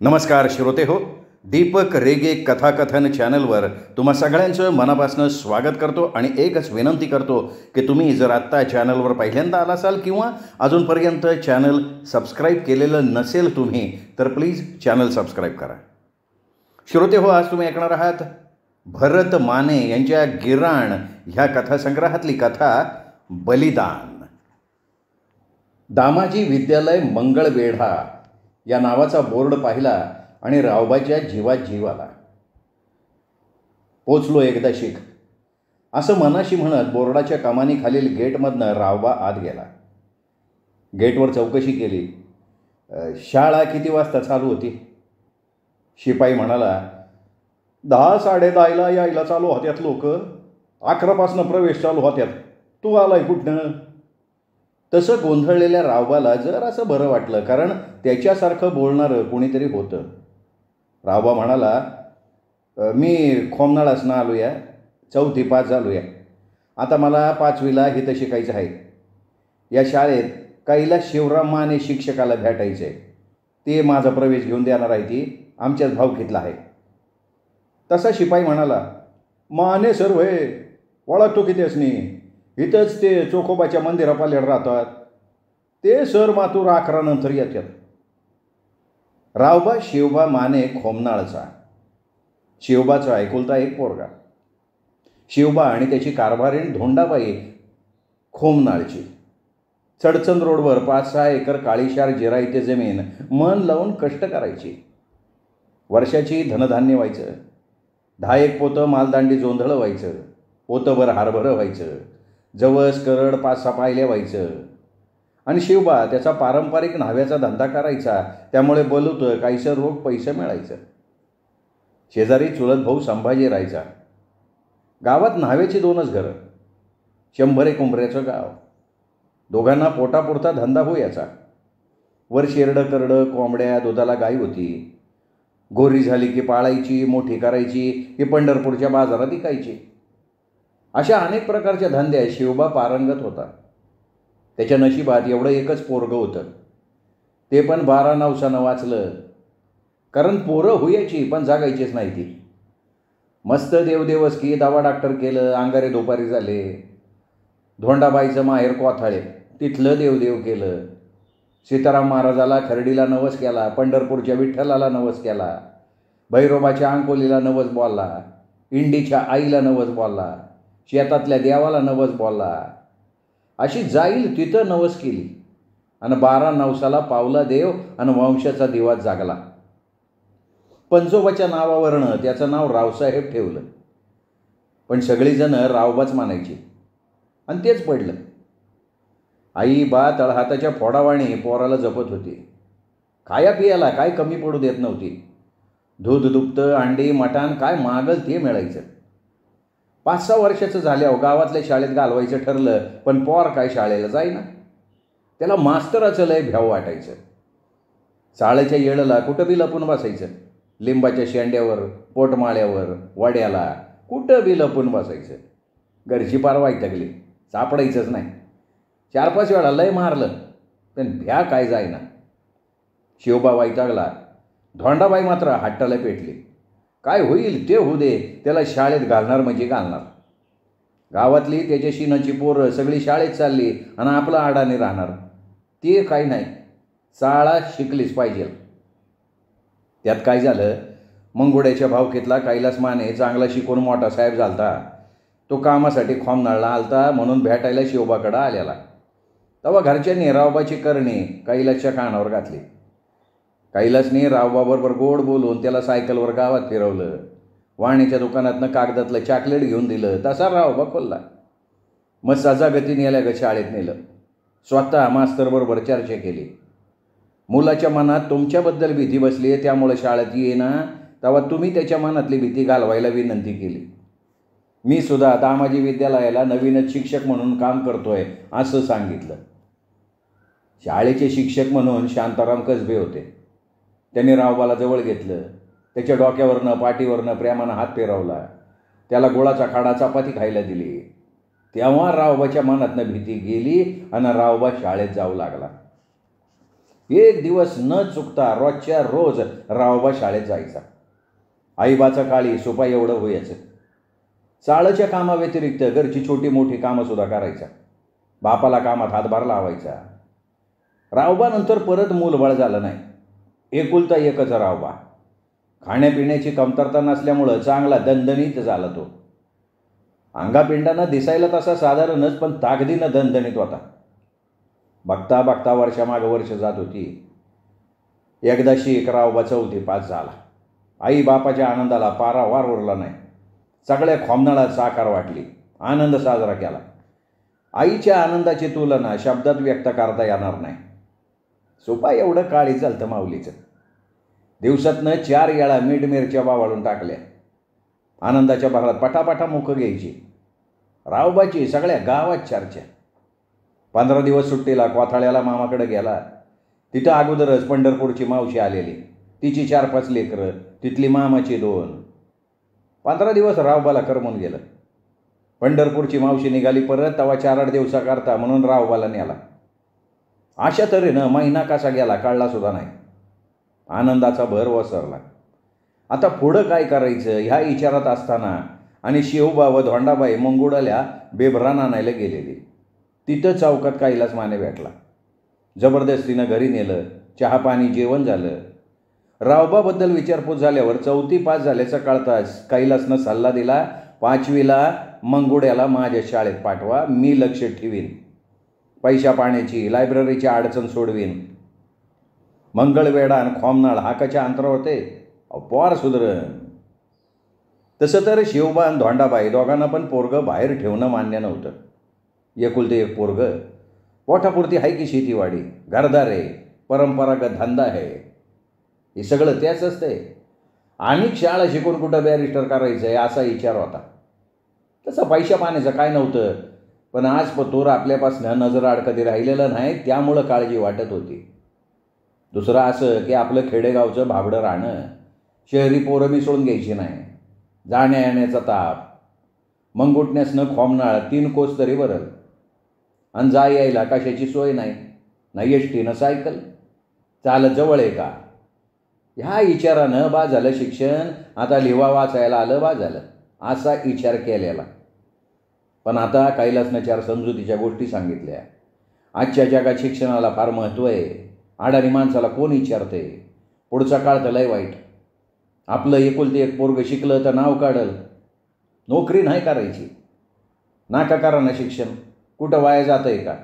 नमस्कार श्रोते हो, दीपक रेगे कथाकथन चॅनलवर तुम्हा सगळ्यांचं मनापासून स्वागत करतो आणि एकच विनंती करतो की तुम्ही जर आत्ता चॅनलवर पहिल्यांदा आला असाल किंवा अजूनपर्यंत चॅनल सबस्क्राईब केलेलं नसेल तुम्ही तर प्लीज चॅनल सबस्क्राईब करा. श्रोते हो, आज तुम्ही ऐकणार आहात भरत माने यांच्या गिराण ह्या कथासंग्रहातली कथा बलिदान. दामाजी विद्यालय मंगळवेढा या नावाचा बोर्ड पाहिला आणि रावबाच्या जीवात जीव आला. पोचलो एकदा शिक असं मनाशी म्हणत बोर्डाच्या कमानीखालील गेटमधनं रावबा आत गेला. गेटवर चौकशी केली. शाळा किती वाजता चालू होती? शिपाई म्हणाला, 10-10:30 यायला चालू होत्यात लोक. 11पासनं प्रवेश चालू होत्यात. तू आलाय कुठनं? तसं गोंधळलेल्या रावबाला जरासं बरं वाटलं, कारण त्याच्यासारखं बोलणारं कोणीतरी होतं. रावबा म्हणाला, मी खोमनाळासनं आलो या. 4थी पास झालो या. आता मला 5वीला हिथं शिकायचं आहे. या शाळेत काहीला शिवराम माने शिक्षकाला भेटायचं आहे. ते माझा प्रवेश घेऊन देणार आहे. ती आमच्याच भावकीतला आहे. तसा शिपाई म्हणाला, माने सर होय, ओळखतो की त्यासनी. इथंच ते चोखोबाच्या मंदिरापाल्याड राहतात. ते सर मातूर 11 नंतर येतात. रावबा शिवबा माने खोमनाळचा. शिवबाचा एकुलता एक पोरगा. शिवबा आणि त्याची कारभारीण धोंडाबाई खोमनाळची. चडचण रोडवर 5-6 एकर काळीशार जिरायते जमीन मन लावून कष्ट करायची. वर्षाची धनधान्य व्हायचं. 10 पोतं मालदांडी जोंधळं व्हायचं. पोतभर हरभरं व्हायचं. जवस करड 5-6 पायल्या व्हायचं. आणि शिवबा त्याचा पारंपरिक न्हाव्याचा धंदा करायचा. त्यामुळे बोलवतं काहीसं रोख पैसे मिळायचं. शेजारी चुलत भाऊ संभाजी राहायचा. गावात न्हाव्याची 2च घरं. 100 एक उंबऱ्याचं गाव. दोघांना पोटापुरता धंदा होयाचा. वर शेरडं करडं कोंबड्या दुधाला गाई होती. गोरी झाली की पाळायची, मोठी करायची की पंढरपूरच्या बाजारात विकायची. अशा अनेक प्रकारच्या धंद्यात शिवबा पारंगत होता. त्याच्या नशिबात एवढं एकच पोरगं होतं. ते पण 12 नवसानं वाचलं. कारण पोरं होयाची पण जागायचीच नाही ती. मस्त देवदेवस की दवा डॉक्टर केलं. अंगारे दुपारी झाले. धोंडाबाईचं माहेर कोथाळे, तिथलं देवदेव केलं. सीताराम महाराजाला खर्डीला नवस केला. पंढरपूरच्या विठ्ठलाला नवस केला. भैरोबाच्या अंकोलीला नवस बोलला. इंडीच्या आईला नवस बोलला. शेतातल्या देवाला नवस बोलला. अशी जाईल तिथं नवस केली. आणि 12 नवसाला पावला देव आणि वंशाचा दिवा जागला. पंजोबाच्या नावावरनं त्याचं नाव रावसाहेब ठेवलं. पण सगळीजणं रावबाच मानायची आणि तेच पडलं. आई बा तळहाताच्या फोडावाणी पोराला जपत होती. खाया पियाला काय कमी पडू देत नव्हती. दूध दुभतं, अंडी मटण काय मागल ते मिळायचं. 5-6 वर्षाचं झाल्यावर गावातल्या शाळेत घालवायचं ठरलं, पण पोर काय शाळेला जाईना. त्याला मास्तराचं लय भ्याव वाटायचं. शाळेच्या येळेला कुठं बी लपून बसायचं. लिंबाच्या शेंड्यावर, पोटमाळ्यावर, वड्याला कुठं बी लपून बसायचं. घरची पार वैतागली. सापडायचंच नाही. 4-5 वेळा लय मारलं, पण भ्या काय जाईना. शिवबा वैतागला. धोंडाबाई मात्र हट्टाला पेटली. काय होईल ते होऊ दे, त्याला शाळेत घालणार म्हणजे घालणार. गावातली त्याच्याशी नची पोरं सगळी शाळेत चालली आणि आपला आडाने राहणार. ते काही नाही, शाळा शिकलीच पाहिजे. त्यात काय झालं, मंगोड्याच्या भावकीतला कैलास माने चांगला शिकून मोठा साहेब झालता. तो कामासाठी खोमनाळला आलता म्हणून भेटायला शिवबाकडं आलेला. तेव्हा घरच्यांनी रावबाची करणी कैलासच्या कानावर घातली. कैलासने रावबाबरोबर गोड बोलून त्याला सायकलवर गावात फिरवलं. वाणीच्या दुकानातनं कागदातलं चॉकलेट घेऊन दिलं. तसा रावबा खोलला. मग सजागतीने याला शाळेत नेलं. स्वतः मास्तरबरोबर चर्चा केली. मुलाच्या मनात तुमच्याबद्दल भीती बसली आहे, त्यामुळे शाळेत येईना. तेव्हा तुम्ही त्याच्या मनातली भीती घालवायला विनंती केली. मी सुद्धा दामाजी विद्यालयाला नवीनच शिक्षक म्हणून काम करतोय असं सांगितलं. शाळेचे शिक्षक म्हणून शांताराम कसबे होते. त्यांनी रावबाला जवळ घेतलं. त्याच्या डोक्यावरनं पाठीवरनं प्रेमानं हात फिरवला. त्याला गुळाचा खाडा चपाती खायला दिली. तेव्हा रावबाच्या मनातनं भीती गेली आणि रावबा शाळेत जाऊ लागला. एक दिवस न चुकता रोजच्या रोज रावबा शाळेत जायचा. आईबाचं काळी सोपा एवढं व्हायचं. चाळच्या कामाव्यतिरिक्त घरची छोटी मोठी कामंसुद्धा करायचा. बापाला कामात हातभार लावायचा. रावबानंतर परत मूलबाळ झालं नाही. एकुलता एकच रावबा. खाण्यापिण्याची कमतरता नसल्यामुळं चांगला दणदणीत झाला तो. अंगापिंडानं दिसायला तसा साधारणच, पण ताकदीनं दणदणीत होता. बघता बघता वर्षामागं वर्ष जात होती. एकदाशी एक रावबा 4थी पास झाला. आई बापाच्या आनंदाला पारावार उरला नाही. सगळ्या खोमनाळात साखर वाटली. आनंद साजरा केला. आईच्या आनंदाची तुलना शब्दात व्यक्त करता येणार नाही. सोपा एवढं काळी चालतं माऊलीचं. दिवसातनं 4 वेळा मीठ मिरच्या वाळून टाकल्या. आनंदाच्या भरात पटापटा मुख घ्यायची. रावबाची सगळ्या गावात चर्चा. 15 दिवस सुट्टीला कोथाळ्याला मामाकडे गेला. तिथं अगोदरच पंढरपूरची मावशी आलेली. तिची 4-5 लेकरं, तिथली मामाची 2. 15 दिवस रावबाला करमून गेलं. पंढरपूरची मावशी निघाली परत, तेव्हा 4-8 दिवसाकरता म्हणून रावबाला नेला. अशा तऱ्हेनं महिना कसा गेला कळलासुद्धा नाही. आनंदाचा भर वसरला. आता पुढं काय करायचं ह्या विचारात असताना आणि शिवबा व धोंडाबाई मंगुडाल्या बेभरान आणायला गेलेली. तिथं चौकात कैलास माने भेटला. जबरदस्तीनं घरी नेलं. चहा पाणी जेवण झालं. रावबाबद्दल विचारपूस झाल्यावर 4थी पास झाल्याचं कळताच कैलासनं सल्ला दिला, 5वीला मंगुड्याला माझ्या शाळेत पाठवा, मी लक्ष ठेवीन. पैशा पाण्याची लायब्ररीची अडचण सोडवीन. मंगळवेढा आणि खोमनाळ हाकाच्या अंतरावर होते. पोर सुधरण. तसं तर शिवबा आणि धोंडाबाई दोघांना पण पोरगं बाहेर ठेवणं मान्य नव्हतं. एकुलते एक पोरगं. पोटापुरती आहे की शेतीवाडी, घरदार आहे, परंपरागत धंदा आहे, हे सगळं त्याच असते. आणि शाळा शिकून कुठं बॅरिस्टर करायचं आहे असा विचार होता. तसं पैशा पाण्याचं काय नव्हतं, पण आज पतोर आपल्यापासून नजर कधी राहिलेलं नाही, त्यामुळं काळजी वाटत होती. दुसरं असं की आपलं खेडेगावचं भाबडं राहणं, शहरी पोरं मिसळून घ्यायची नाही, जाण्या येण्याचा ताप, मंगुटण्यासनं खोमनाळ 3 कोस तरी बरं, आणि जा यायला कशाची सोय नाही, नाही एसटी न सायकल, चालत जवळ आहे का, ह्या विचारानं बा झालं शिक्षण, आता लिवा वाचायला आलं बा झालं, असा विचार केलेला. पण आता कैलासनं 4 समजुतीच्या गोष्टी सांगितल्या. आजच्या जगात शिक्षणाला फार महत्त्व आहे. अडाणी माणसाला कोण विचारते. पुढचा काळ तर लय वाईट. आपलं एकुलते एक पोरगं शिकलं तर नाव काढल, नोकरी नाही करायची, नाका करा ना शिक्षण, कुठं वाया जातं आहे का,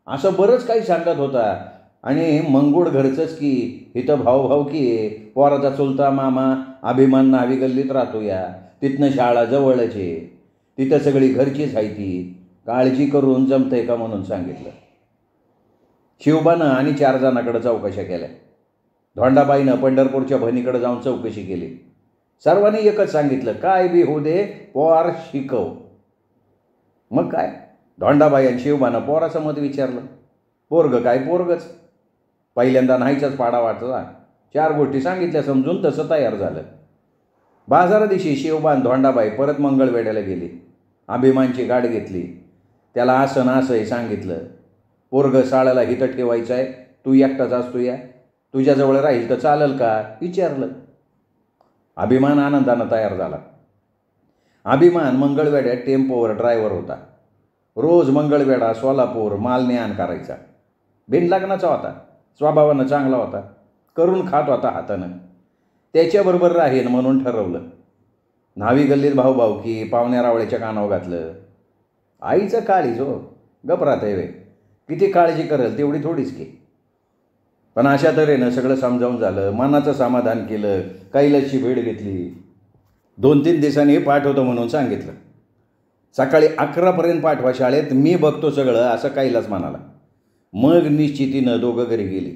असं बरंच काही सांगत होता. आणि मंगूळ घरचंच की, इथं भाऊ की आहे, पोराचा चुलता मामा अभिमान नावी गल्लीत राहतो या, तिथनं शाळा जवळच आहे, तिथं सगळी घरचीच आहे ती, काळजी करून जमतंय का म्हणून सांगितलं. शिवबानं आणि 4 जणांकडे चौकशा केल्या. धोंडाबाईनं पंढरपूरच्या बहिणीकडे जाऊन चौकशी केली. सर्वांनी एकच सांगितलं, काय बी होऊ दे, पोर शिकव. मग काय, धोंडाबाई आणि शिवबानं पोराचं मत विचारलं. पोरगं काय पोरगच. पहिल्यांदा नाहीचाच पाडा वाटला. 4 गोष्टी सांगितल्या समजून, तसं तयार झालं. बाजारा दिवशी शिवबा आणि धोंडाबाई परत मंगळवेढ्याला गेली. अभिमानची गाडी घेतली. त्याला असं ना असंही सांगितलं. पोरगं शाळेला हिथं ठेवायचं आहे, तू एकटाच असतो या, तुझ्याजवळ राहील तर चालेल का विचारलं. अभिमान आनंदानं तयार झाला. अभिमान मंगळवेढ्यात टेम्पोवर ड्रायव्हर होता. रोज मंगळवेढा सोलापूर माल ने आण करायचा. बिनलग्नाचा होता. स्वभावानं चांगला होता. करून खात होता हातानं. त्याच्याबरोबर राहीन म्हणून ठरवलं. न्हावी गल्लीत भाऊभाऊकी पाहुण्या रावळ्याच्या कानावर घातलं. आईचं काळीज हो, गपरात आहे वे, किती काळजी करेल तेवढी थोडीच की. पण अशा तऱ्हेनं सगळं समजावून झालं. मनाचं समाधान केलं. कैलासची भेट घेतली. 2-3 दिवसांनी पाठवतो म्हणून सांगितलं. सकाळी 11पर्यंत पाठवा शाळेत, मी बघतो सगळं असं कैलास म्हणाला. मग निश्चितीनं दोघं घरी गेली.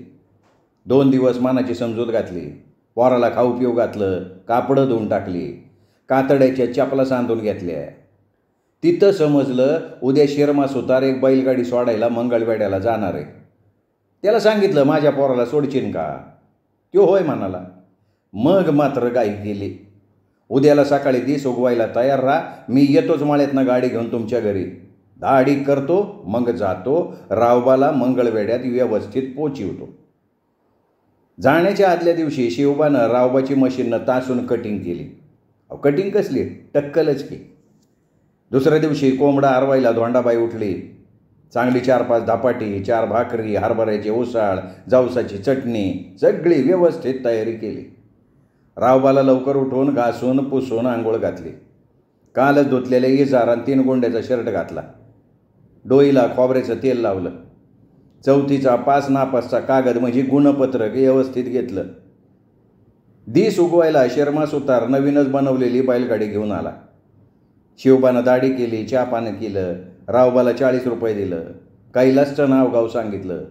2 दिवस मनाची समजूत घातली. पोराला खाऊ पिऊ घातलं. कापडं धुवून टाकली. कातड्याच्या चपला सांधून घेतल्या. तिथं समजलं उद्या शिरमा सुतार एक बैलगाडी सोडायला मंगळवेढ्याला जाणार आहे. त्याला सांगितलं, माझ्या पोराला सोडशील का. तो होय म्हणाला. मग मात्र गाई गेली. उद्याला सकाळी दिस उगवायला तयार राहा, मी येतोच माळ्यातनं गाडी घेऊन तुमच्या घरी. दाढी करतो मग जातो. रावबाला मंगळवेढ्यात व्यवस्थित पोचिवतो. जाण्याच्या आदल्या दिवशी शिवबानं रावबाची मशीननं तासून कटिंग केली. कटिंग कसली, टक्कलच की. दुसऱ्या दिवशी कोंबडा आरवायला धोंडाबाई उठली. चांगली 4-5 धपाटी, 4 भाकरी, हरभऱ्याची उसळ, जावसाची चटणी, सगळी व्यवस्थित तयारी केली. रावबाला लवकर उठवून घासून पुसून आंघोळ घातली. कालच धुतलेल्या इजार आणि 3 गोंड्याचा शर्ट घातला. डोईला खोबऱ्याचं तेल लावलं. चौथीचा 5 नापासचा कागद म्हणजे गुणपत्रक व्यवस्थित घेतलं. दिस उगवायला शर्मा सुतार नवीनच बनवलेली बैलगाडी घेऊन आला. शिवबानं दाढी केली, चहा पानं केलं. रावबाला 40 रुपये दिलं. कैलासचं नाव गाव सांगितलं.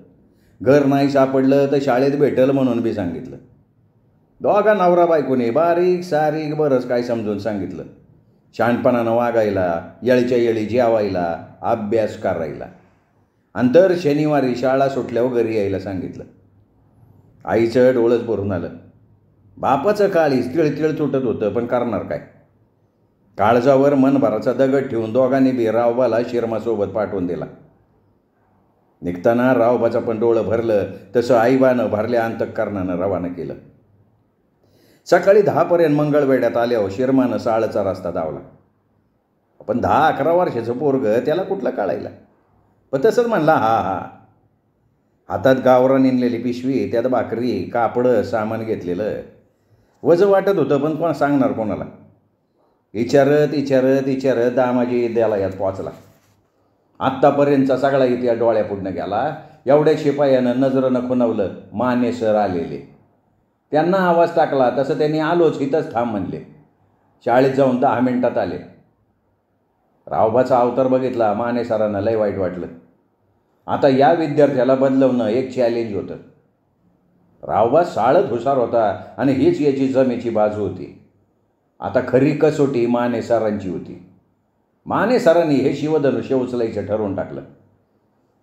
घर नाही सापडलं तर शाळेत भेटल म्हणून बी सांगितलं. दोघा नवरा बायकोने बारीक सारीक बरंच काय समजून सांगितलं. शहाणपणानं वागायला, येळच्या येळी जेवायला, अभ्यास करायला. आणि दर शनिवारी शाळा सुटल्यावर घरी यायला सांगितलं. आईचं डोळंच भरून आलं. बापाचं काळीच तिळतिळ तुटत होतं, पण करणार काय. काळजावर मनभराचा दगड ठेवून दोघांनी बी रावबाला शिरमासोबत पाठवून दिला. निघताना रावबाचं पण डोळं भरलं तसं आईबानं भरल्या अंतःकरणानं रवाना केलं. सकाळी 10पर्यंत मंगळवेढ्यात आल्यावर शिरमानं साळचा रस्ता धावला. पण 10-11 वर्षाचं पोरगं त्याला कुठलं कळायला. पण तसंच म्हणला हा हा. हातात गावरान इंलेली पिशवी, त्यात भाकरी, कापडं, सामान घेतलेलं. वजं वाटत होतं, पण कोण सांगणार कोणाला. विचारत दामाजी विद्यालयात पोचला. आत्तापर्यंतचा सगळा इतिहास डोळ्यापुढनं गेला. एवढ्या शिपायानं नजरनं खुणवलं, माने सर आलेले. त्यांना आवाज टाकला तसं त्यांनी आलोच, इथंच थांब म्हणले. शाळेत जाऊन 10 मिनिटात आले. रावबाचा अवतार बघितला माने सरांना लय वाईट वाटलं. आता या विद्यार्थ्याला बदलवणं एक चॅलेंज होतं. रावबा साळत हुशार होता आणि हीच याची जमेची बाजू होती. आता खरी कसोटी माने सरांची होती. माने सरांनी हे शिवधनुष्य उचलायचं ठरवून टाकलं.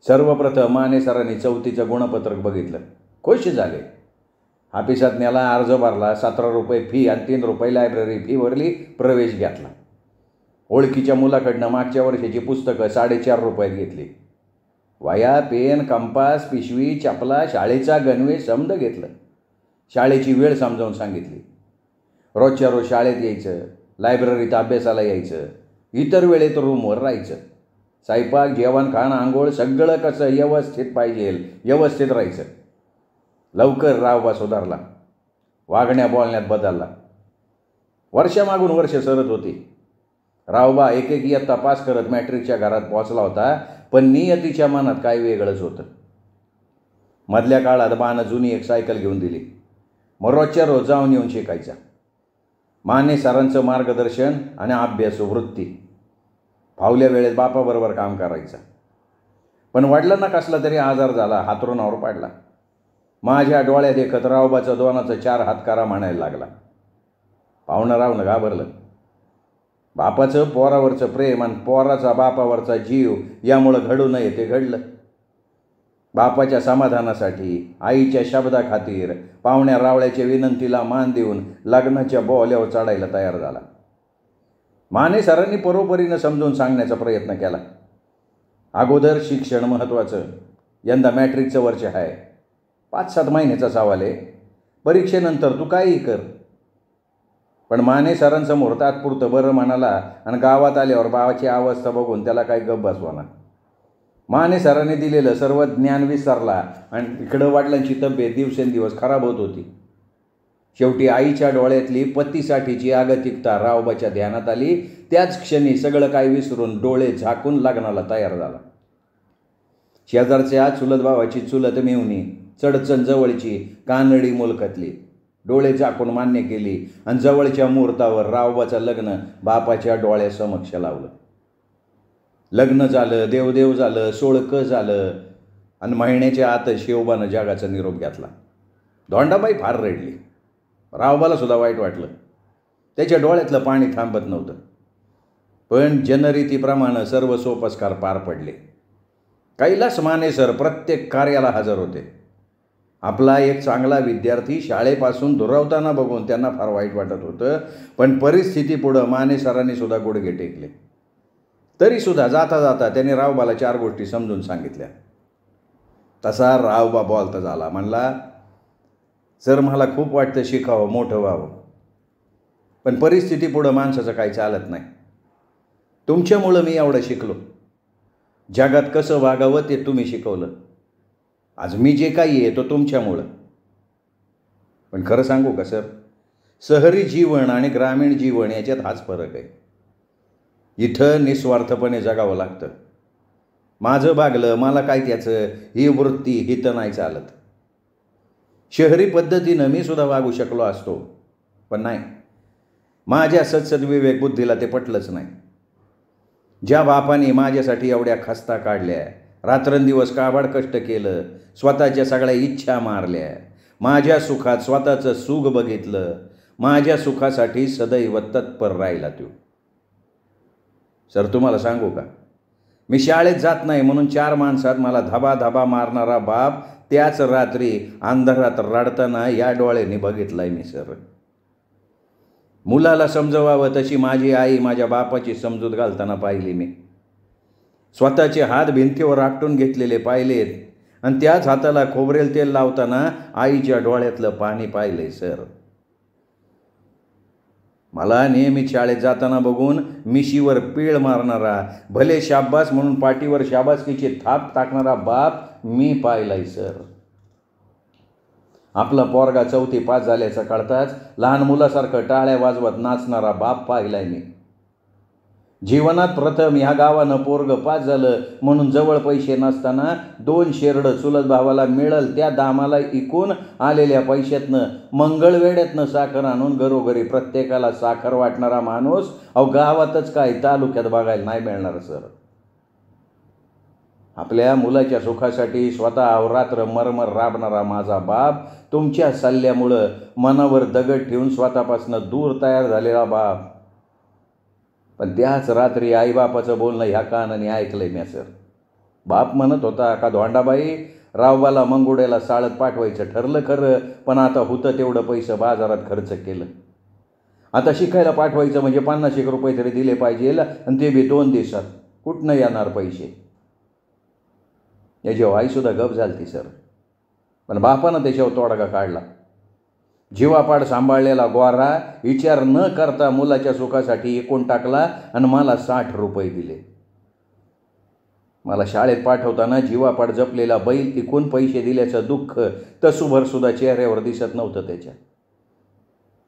सर्वप्रथम माने सरांनी चौथीचं गुणपत्रक बघितलं. खुश झाले. हापिसात न्याला, अर्ज भरला, 17 रुपये फी आणि 3 रुपये लायब्ररी फी भरली, प्रवेश घेतला. ओळखीच्या मुलाकडनं मागच्या वर्षाची पुस्तकं 4.5 रुपयात घेतली. वया, पेन, कंपास, पिशवी, चपला, शाळेचा गणवेश समद घेतलं. शाळेची वेळ समजावून सांगितली. रोजच्या रोज शाळेत यायचं, लायब्ररीत अभ्यासाला यायचं, इतर वेळेत रूमवर राहायचं. स्वयंपाक, जेवण, खाणं, आंघोळ सगळं कसं व्यवस्थित पाहिजे, व्यवस्थित राहायचं. लवकर रावबा सुधारला. वागण्या बोलण्यात बदलला. वर्षामागून वर्ष सरत होती. रावबा एक इयत्ता पास करत मॅट्रिकच्या घरात पोचला होता, पण नियतीच्या मनात काय वेगळंच होतं. मधल्या काळात बानं जुनी एक सायकल घेऊन दिली. मग रोजच्या रोज जाऊन येऊन शिकायचा. माने सरांचं मार्गदर्शन आणि अभ्यास वृत्ती. फावल्या वेळेत बापाबरोबर काम करायचा. पण वडिलांना कसला तरी आजार झाला, हातरुणावर पाडला. माझ्या डोळ्यात देखत रावबाचा 2चा 4 हात करा म्हणायला लागला. पाहुणं रावणं घाबरलं. बापाचं पोरावरचं प्रेम आणि पोराचा बापावरचा जीव यामुळं घडू नये ते घडलं. बापाच्या समाधानासाठी, आईच्या शब्दाखातीर पाहुण्या रावळ्याच्या विनंतीला मान देऊन लग्नाच्या बोल्यावर चढायला तयार झाला. माने सरांनी परोपरीनं समजून सांगण्याचा प्रयत्न केला. अगोदर शिक्षण महत्त्वाचं. यंदा मॅट्रिकचं वर्ष आहे. 5-7 महिन्याचा सवाल आहे. परीक्षेनंतर तू काहीही कर. पण माने सरांसमोर तात्पुरतं बरं म्हणाला आणि गावात आल्यावर बाबाची अवस्था बघून त्याला काही गप्प बसवाना. माने सरांनी दिलेलं सर्व ज्ञान विसरला आणि इकडं वडिलांची तब्येत दिवसेंदिवस खराब होत होती. शेवटी आईच्या डोळ्यातली पतीसाठीची आगतिकता रावबाच्या ध्यानात आली. त्याच क्षणी सगळं काय विसरून डोळे झाकून लग्नाला तयार झाला. शेजारच्या चुलत भावाची चुलत मेवणी, चडचण जवळची कानडी मुलखातली, डोळे झाकून मान्य केली आणि जवळच्या मुहूर्तावर रावबाचं लग्न बापाच्या डोळ्यासमक्ष लावलं. लग्न झालं, देवदेव झालं, सोळकं झालं आणि महिन्याच्या आत शिवबानं जगाचा निरोप घेतला. धोंडाबाई फार रडली. रावबाला सुद्धा वाईट वाटलं. त्याच्या डोळ्यातलं पाणी थांबत नव्हतं. पण जनरीतीप्रमाणे सर्व सोपस्कार पार पडले. कैलास माने सर प्रत्येक कार्याला हजर होते. आपला एक चांगला विद्यार्थी शाळेपासून दुरावताना बघून त्यांना फार वाईट वाटत होतं. पण परिस्थितीपुढं माने सरांनी सुद्धा गुडघे टेकले. तरीसुद्धा जाता जाता त्यांनी रावबाला 4 गोष्टी समजून सांगितल्या. तसा रावबा बोलता झाला. म्हणला, सर मला खूप वाटतं शिकावं, मोठं व्हावं, पण परिस्थितीपुढं माणसाचं काही चालत नाही. तुमच्यामुळं मी एवढं शिकलो. जगात कसं वागावं ते तुम्ही शिकवलं. आज मी जे काही आहे तो तुमच्यामुळं. पण खरं सांगू का सर, शहरी जीवन आणि ग्रामीण जीवन याच्यात हाच फरक आहे. इथं निस्वार्थपणे जगावं लागतं. माझं भागलं, मला काय त्याचं, ही वृत्ती हिथं नाही चालत. शहरी पद्धतीनं मी सुद्धा वागू शकलो असतो, पण नाही, माझ्या सद्सद्विवेक बुद्धीला ते पटलंच नाही. ज्या बापाने माझ्यासाठी एवढ्या खस्ता काढल्या, रात्रंदिवस काबाड कष्ट केलं, स्वतःच्या सगळ्या इच्छा मारल्या, माझ्या सुखात स्वतःचं सुख बघितलं, माझ्या सुखासाठी सदैव तत्पर राहिला तो. सर तुम्हाला सांगू का, मी शाळेत जात नाही म्हणून 4 माणसात मला धबा धबा मारणारा बाप त्याच रात्री अंधारात रडताना या डोळ्यांनी बघितलाय मी सर. मुलाला समजवावं तशी माझी आई माझ्या बापाची समजूत घालताना पाहिली मी. स्वतःचे हात भिंतीवर आपटून घेतलेले पाहिलेत आणि त्याच हाताला खोबरेल तेल लावताना आईच्या डोळ्यातलं पाणी पाहिलंय सर. मला नेहमी शाळेत जाताना बघून मिशीवर पीळ मारणारा, भले शाब्बास म्हणून पाठीवर शाबासकीची थाप टाकणारा बाप मी पाहिलाय सर. आपला पोरगा 4थी पास झाल्याचा कळताच लहान मुलासारखं टाळ्या वाजवत नाचणारा बाप पाहिलाय मी. जीवनात प्रथम ह्या गावानं पोरगं पास झालं म्हणून जवळ पैसे नसताना 2 शेरडं चुलत भावाला मिळल त्या दामाला इकून आलेल्या पैशातनं मंगळवेड्यातनं साखर आणून घरोघरी प्रत्येकाला साखर वाटणारा माणूस अहो गावातच काय तालुक्यात बघायला नाही मिळणार सर. आपल्या मुलाच्या सुखासाठी स्वतः अहोरात्र मरमर राबणारा माझा बाप, तुमच्या सल्ल्यामुळं मनावर दगड ठेवून स्वतःपासून दूर तयार झालेला बाप. पण त्याच रात्री आईबापाचं बोलणं ह्या कानाने ऐकलंय मी सर. बाप म्हणत होता का धोंडाबाई, रावबाला मंगुड्याला साळत पाठवायचं ठरलं खरं, पण आता होतं तेवढं पैसे बाजारात खर्च केलं. आता शिकायला पाठवायचं म्हणजे 50 रुपये तरी दिले पाहिजे आणि ते बी 2 दिवसात. कुठनं येणार पैसे? याची आईसुद्धा गप झालती सर. पण बापानं त्याच्यावर तोडगा काढला. जीवापाड सांभाळलेला गोरा विचार न करता मुलाच्या सुखासाठी एकूण टाकला आणि मला 60 रुपये दिले. मला शाळेत पाठवताना जीवापाड जपलेला बैल इकून पैसे दिल्याचं दुःख तसूभरसुद्धा चेहऱ्यावर दिसत नव्हतं त्याच्या.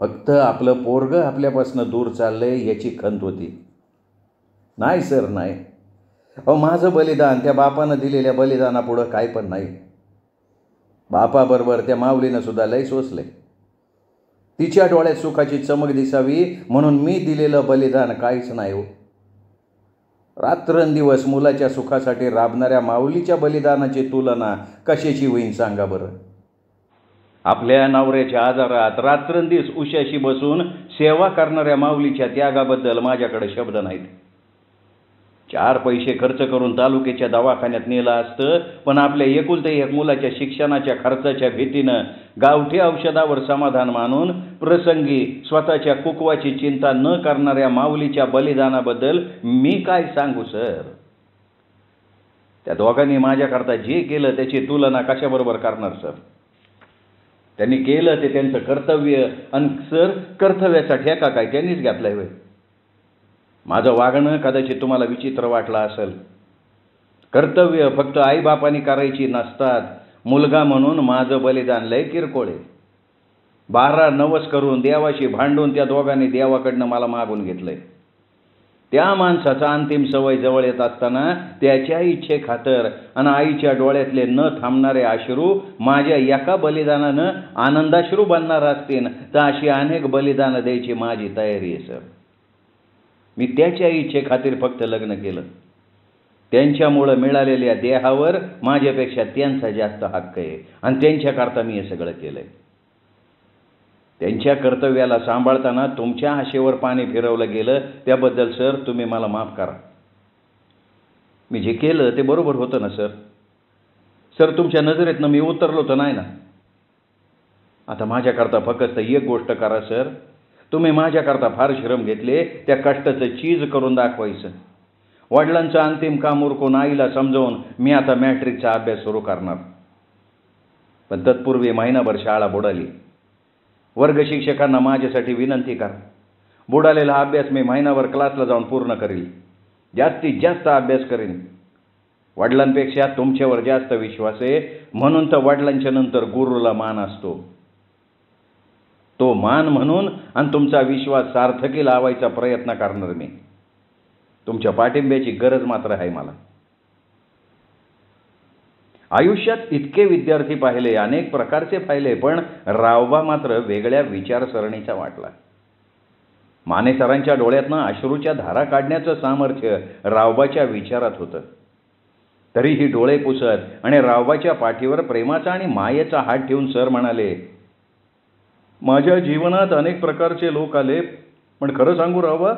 फक्त आपलं पोरगं आपल्यापासून दूर चाललंय याची खंत होती. नाही सर नाही, अहो माझं बलिदान त्या बापानं दिलेल्या बलिदानापुढं काय पण नाही. बापाबरोबर त्या माऊलीनं सुद्धा लय सोसले. तिच्या डोळ्यात सुखाची चमक दिसावी म्हणून मी दिलेलं बलिदान काहीच नाही हो. रात्रंदिवस मुलाच्या सुखासाठी राबणाऱ्या माऊलीच्या बलिदानाची तुलना कशाची होईन सांगा बरं. आपल्या नवऱ्याच्या आजारात रात्रंदिवस उशाशी बसून सेवा करणाऱ्या माऊलीच्या त्यागाबद्दल माझ्याकडे शब्द नाहीत. 4 पैसे खर्च करून तालुक्याच्या दवाखान्यात नेलं असतं, पण आपल्या एकुलते एक मुलाच्या शिक्षणाच्या खर्चाच्या भीतीनं गावठी औषधावर समाधान मानून प्रसंगी स्वतःच्या कुकवाची चिंता न करणाऱ्या माऊलीच्या बलिदानाबद्दल मी काय सांगू सर. त्या दोघांनी माझ्याकरता जे केलं त्याची तुलना कशाबरोबर करणार सर. त्यांनी केलं ते त्यांचं कर्तव्य, आणि सर कर्तव्याचा ठेका काय त्यांनीच घेतलाय होय. माझं वागणं कदाचित तुम्हाला विचित्र वाटलं असेल. कर्तव्य फक्त आईबापांनी करायची नसतात. मुलगा म्हणून माझं बलिदान लय किरकोळ आहे. 12 नवस करून देवाशी भांडून त्या दोघांनी देवाकडनं मला मागून घेतलंय. त्या माणसाचा अंतिम सवय जवळ येत असताना त्याच्या इच्छेखातर आणि आईच्या डोळ्यातले न थांबणारे अश्रू माझ्या एका बलिदानानं आनंदाश्रू बनणार असतील तर अशी अनेक बलिदानं द्यायची माझी तयारी आहे सर. मी त्याच्या इच्छेखातीर फक्त लग्न केलं. त्यांच्यामुळं मिळालेल्या देहावर माझ्यापेक्षा त्यांचा जास्त हक्क आहे आणि त्यांच्याकरता मी हे सगळं केलं आहे. त्यांच्या कर्तव्याला सांभाळताना तुमच्या आशेवर पाणी फिरवलं गेलं त्याबद्दल सर तुम्ही मला माफ करा. मी जे केलं ते बरोबर होतं ना सर. सर तुमच्या नजरेतनं मी उतरलो तर नाही ना. आता माझ्याकरता फक्त एक गोष्ट करा सर. तुम्ही माझ्याकरता फार श्रम घेतले, त्या कष्टाचं चीज करून दाखवायचं. वडिलांचं अंतिम काम उरकून आईला समजावून मी आता मॅट्रिकचा अभ्यास सुरू करणार. पण तत्पूर्वी महिनाभर शाळा बुडाली. वर्ग शिक्षकांना माझ्यासाठी विनंती करा. बुडालेला अभ्यास मी महिनाभर क्लासला जाऊन पूर्ण करील. जास्तीत जास्त अभ्यास करीन. वडिलांपेक्षा तुमच्यावर जास्त विश्वास आहे, म्हणून तर वडिलांच्या नंतर गुरुला मान असतो. तो मान म्हणून आणि तुमचा विश्वास सार्थकी लावायचा प्रयत्न करणार मी. तुमच्या पाठिंब्याची गरज मात्र आहे मला. आयुष्यात इतके विद्यार्थी पाहिले, अनेक प्रकारचे पाहिले, पण रावबा मात्र वेगळ्या विचारसरणीचा वाटला. माने सरांच्या डोळ्यातनं अश्रूच्या धारा काढण्याचं सामर्थ्य रावबाच्या विचारात होतं. तरीही डोळे पुसत आणि रावबाच्या पाठीवर प्रेमाचा आणि मायेचा हात ठेवून सर म्हणाले, माझ्या जीवनात अनेक प्रकारचे लोक आले, पण खरं सांगू रावबा,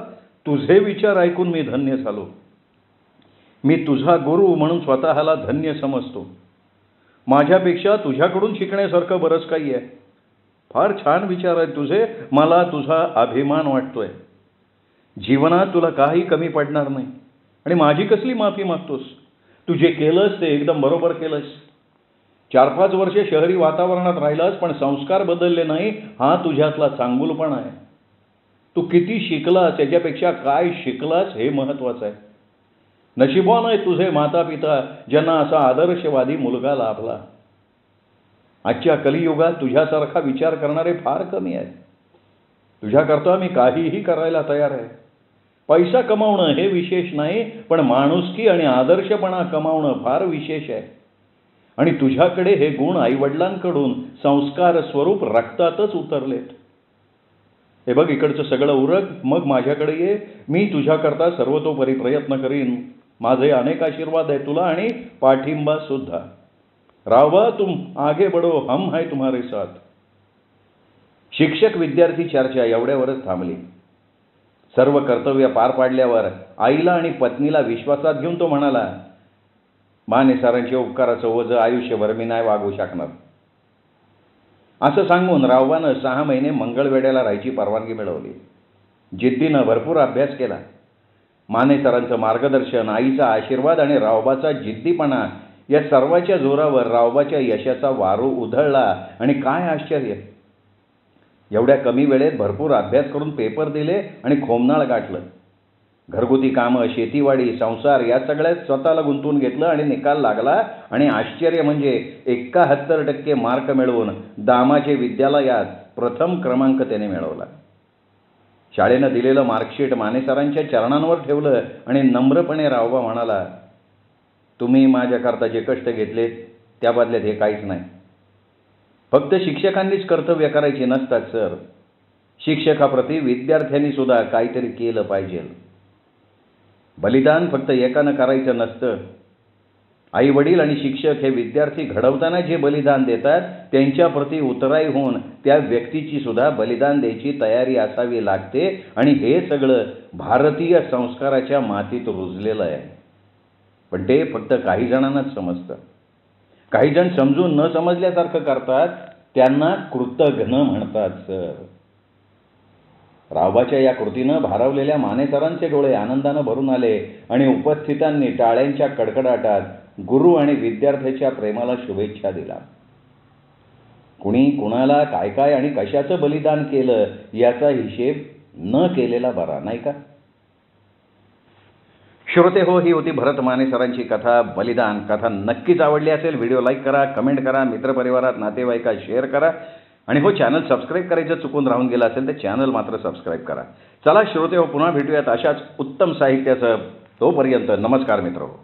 तुझे विचार ऐकून मी धन्य झालो. मी तुझा गुरु म्हणून स्वतःला धन्य समजतो. माझ्यापेक्षा तुझ्याकडून शिकण्यासारखं बरंच काही आहे. फार छान विचार आहेत तुझे. मला तुझा अभिमान वाटतोय. जीवनात तुला काही कमी पडणार नाही आणि माझी कसली माफी मागतोस. तू जे केलंस ते एकदम बरोबर केलंस. 4-5 वर्षे शहरी वातावरणात राहिलास, पण संस्कार बदलले नाही, हा तुझ्यातला चांगुलपणा आहे. तू किती शिकलास याच्यापेक्षा काय शिकलास हे महत्वाचं आहे. नशिबान आहे तुझे माता पिता, ज्यांना असा आदर्शवादी मुलगा लाभला. आजच्या कलियुगात तुझ्यासारखा विचार करणारे फार कमी आहेत. तुझ्याकरता मी काहीही करायला तयार आहे. पैसा कमावणं हे विशेष नाही, पण माणुसकी आणि आदर्शपणा कमावणं फार विशेष आहे. आणि तुझ्याकडे हे गुण आईवडिलांकडून संस्कार स्वरूप रक्तातच उतरलेत. हे बघ, इकडचं सगळं उरक, मग माझ्याकडे ये. मी तुझ्याकरता सर्वतोपरी प्रयत्न करीन. माझे अनेक आशीर्वाद आहे तुला आणि पाठिंबा सुद्धा. रावबा, तुम आगे बढो, हम है तुम्हारे साथ. शिक्षक विद्यार्थी चर्चा एवढ्यावरच थांबली. सर्व कर्तव्य पार पाडल्यावर आईला आणि पत्नीला विश्वासात घेऊन तो म्हणाला, माने सरांच्या उपकाराचं ओझं आयुष्यभर मी नाही वागू शकणार. असं सांगून रावबानं 6 महिने मंगळवेढ्याला राहायची परवानगी मिळवली. जिद्दीनं भरपूर अभ्यास केला. माने सरांचं मार्गदर्शन, आईचा आशीर्वाद आणि रावबाचा जिद्दीपणा या सर्वाच्या जोरावर रावबाच्या यशाचा वारू उधळला. आणि काय आश्चर्य, एवढ्या कमी वेळेत भरपूर अभ्यास करून पेपर दिले आणि खोमनाळ गाठलं. घरगुती कामं, शेतीवाडी, संसार या सगळ्यात स्वतःला गुंतवून घेतलं आणि निकाल लागला. आणि आश्चर्य म्हणजे 71% मार्क मिळवून दामाचे विद्यालयात प्रथम क्रमांक त्याने मिळवला. शाळेनं दिलेलं मार्कशीट माने सरांच्या चरणांवर ठेवलं आणि नम्रपणे रावबा म्हणाला, तुम्ही माझ्याकरता जे कष्ट घेतले त्या बदल्यात हे काहीच नाही. फक्त शिक्षकांनीच कर्तव्य करायची नसतात सर. शिक्षकाप्रती विद्यार्थ्यांनी सुद्धा काहीतरी केलं पाहिजे. बलिदान फक्त एकानं करायचं नसतं. आई वडील आणि शिक्षक हे विद्यार्थी घडवताना जे बलिदान देतात त्यांच्याप्रती उतराई होऊन त्या व्यक्तीची सुद्धा बलिदान द्यायची तयारी असावी लागते. आणि हे सगळं भारतीय संस्काराच्या मातीत रुजलेलं आहे. पण ते फक्त काही जणांनाच समजतं. काही जण समजून न समजल्यासारखं करतात, त्यांना कृतघ्न म्हणतात सर. रावबाच्या या कृतीनं भारावलेल्या माने सरांचे डोळे आनंदानं भरून आले आणि उपस्थितांनी टाळ्यांच्या कडकडाटात गुरु आणि विद्यार्थ्याच्या प्रेमाला शुभेच्छा दिला. कुणी कुणाला काय काय आणि कशाचं बलिदान केलं याचा हिशेब न केलेला बरा, नाही का? श्रोते हो, ही होती भरत माने सरांची कथा, बलिदान. कथा नक्कीच आवडली असेल. व्हिडिओ लाईक करा, कमेंट करा, मित्रपरिवारात नातेवाईकात शेअर करा. आणि हो, चॅनल सबस्क्राईब करायचं चुकून राहून गेलं असेल तर चॅनल मात्र सबस्क्राईब करा. चला श्रोते हो, पुन्हा भेटूयात अशाच उत्तम साहित्यासह. तोपर्यंत नमस्कार मित्र हो.